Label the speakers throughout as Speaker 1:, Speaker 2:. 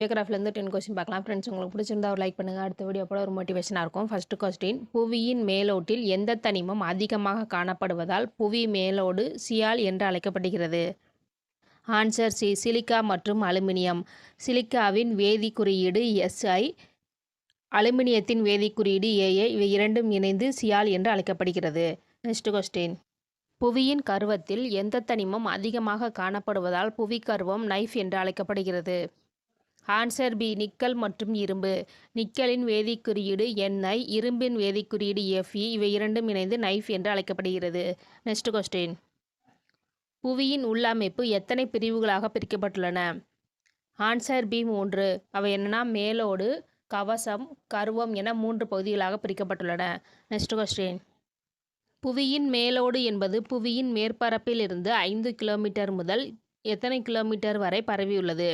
Speaker 1: ஜியோகிராஃபிலேருந்து 10 question பார்க்கலாம். Friends உங்களுக்கு பிடிச்சிருந்தா ஒரு லைக் பண்ணுங்கள். அடுத்த வீடியோ போல ஒரு மோட்டிவேஷனாக இருக்கும். ஃபர்ஸ்ட் கொஸ்டின், புவியின் மேலோட்டில் எந்த தனிமம் அதிகமாக காணப்படுவதால் புவி மேலோடு சியால் என்று அழைக்கப்படுகிறது? ஆன்சர் சி, சிலிக்கா மற்றும் அலுமினியம். சிலிக்காவின் வேதி குறியீடு SI, அலுமினியத்தின் வேதி குறியீடு AA. இவை இரண்டும் இணைந்து சியால் என்று அழைக்கப்படுகிறது. நெக்ஸ்ட் கொஸ்டின், புவியின் கருவத்தில் எந்த தனிமம் அதிகமாக காணப்படுவதால் புவி கருவம் நைஃப் என்று அழைக்கப்படுகிறது? ஆன்சர் பி, நிக்கல் மற்றும் இரும்பு. நிக்கலின் வேதிக் குறியீடு Ni, இரும்பின் வேதிக் குறியீடு Fe. இவை இரண்டும் இணைந்து நைஃப் என்று அழைக்கப்படுகிறது. நெக்ஸ்ட் கொஸ்டின், புவியின் உள்ளமைப்பு எத்தனை பிரிவுகளாக பிரிக்கப்பட்டுள்ளன? Answer B, 3. அவை என்னன்னா மேலோடு, கவசம், கருவம் என 3 பகுதிகளாக பிரிக்கப்பட்டுள்ளன. நெக்ஸ்ட் கொஸ்டின், புவியின் மேலோடு என்பது புவியின் மேற்பரப்பில் இருந்து 5 கிலோமீட்டர் முதல் எத்தனை கிலோமீட்டர் வரை பரவியுள்ளது?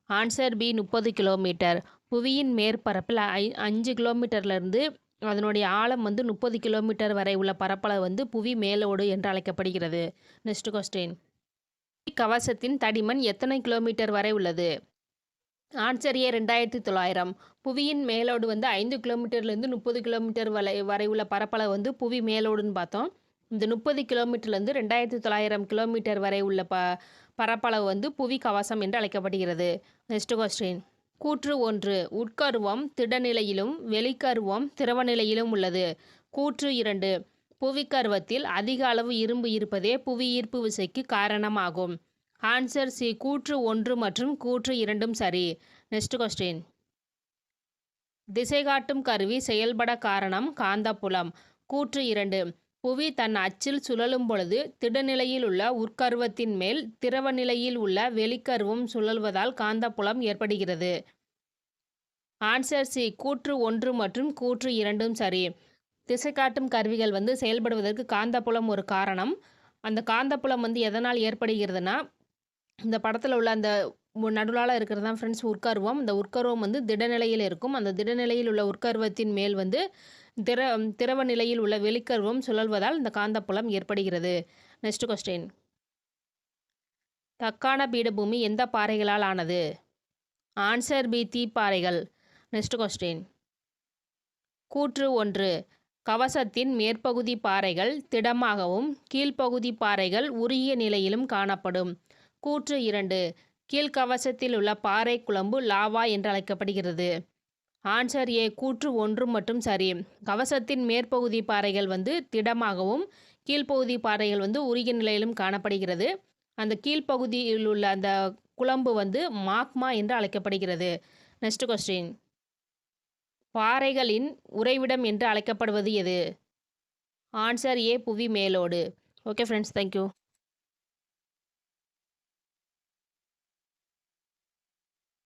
Speaker 1: Answer B, 30 kilometre. புவியின் மேற்பரப்பில் 5 கிலோமீட்டர்லேருந்து அதனுடைய ஆழம் 30 கிலோமீட்டர் வரை உள்ள பரப்பளவு புவி மேலோடு என்று அழைக்கப்படுகிறது. நெக்ஸ்ட் கொஸ்டின், கவசத்தின் தடிமன் எத்தனை கிலோமீட்டர் வரை உள்ளது? Answer A, 2900. புவியின் மேலோடு 5 கிலோமீட்டர்லேருந்து 30 கிலோமீட்டர் வரை உள்ள பரப்பளவு புவி மேலோடுன்னு பார்த்தோம். இந்த 30 கிலோமீட்டர்லேருந்து 2900 கிலோமீட்டர் வரை உள்ள பரப்பளவு புவி கவசம் என்று அழைக்கப்படுகிறது. நெக்ஸ்ட் கொஸ்டின், கூற்று 1, உட்கருவம் திடநிலையிலும் வெளிக்கருவம் திரவ நிலையிலும் உள்ளது. கூற்று 2, புவிக்கருவத்தில் அதிக அளவு இரும்பு இருப்பதே புவி ஈர்ப்பு விசைக்கு காரணமாகும். ஆன்சர் சி, கூற்று 1 மற்றும் கூற்று 2ம் சரி. நெக்ஸ்ட் கொஸ்டின், திசை காட்டும் கருவி செயல்பட காரணம் காந்தப்புலம். கூற்று 2, புவி தன் அச்சில் சுழலும் பொழுது திடநிலையில் உள்ள உட்கருவத்தின் மேல் திரவ நிலையில் உள்ள வெளிக்கருவம் சுழல்வதால் காந்தப்புலம் ஏற்படுகிறது. ஆன்சர் சி, கூற்று 1 மற்றும் கூற்று 2ம் சரி. திசை காட்டும் கருவிகள் செயல்படுவதற்கு காந்தப்புலம் ஒரு காரணம். அந்த காந்தப்புலம் எதனால் ஏற்படுகிறதுனா, இந்த படத்தில் உள்ள அந்த நடுவில் இருக்கிறது தான் ஃப்ரெண்ட்ஸ் உட்கருவம். இந்த உட்கருவம் திடநிலையில் இருக்கும். அந்த திடநிலையில் உள்ள உட்கருவத்தின் மேல் திரவ நிலையில் உள்ள வெளிக்கருவம் சுழல்வதால் இந்த காந்தப்புலம் ஏற்படுகிறது. நெக்ஸ்ட் கொஸ்டின், தக்கான பீடபூமி எந்த பாறைகளால் ஆனது? ஆன்சர் பி, தீப்பாறைகள். நெக்ஸ்ட் கொஸ்டின், கூற்று 1, கவசத்தின் மேற்பகுதி பாறைகள் திடமாகவும் கீழ்ப்பகுதி பாறைகள் உருகிய நிலையிலும் காணப்படும். கூற்று 2, கீழ்கவசத்தில் உள்ள பாறை குழம்பு லாவா என்று அழைக்கப்படுகிறது. ஆன்சர் ஏ, கூற்று 1 மட்டும் சரி. கவசத்தின் மேற்பகுதி பாறைகள் திடமாகவும் கீழ்ப்பகுதி பாறைகள் உருகிய நிலையிலும் காணப்படுகிறது. அந்த கீழ்ப்பகுதியில் உள்ள அந்த குழம்பு மாக்மா என்று அழைக்கப்படுகிறது. நெக்ஸ்ட் கொஸ்டின், பாறைகளின் உறைவிடம் என்று அழைக்கப்படுவது எது? ஆன்சர் ஏ, புவி மேலோடு. Okay friends, thank you.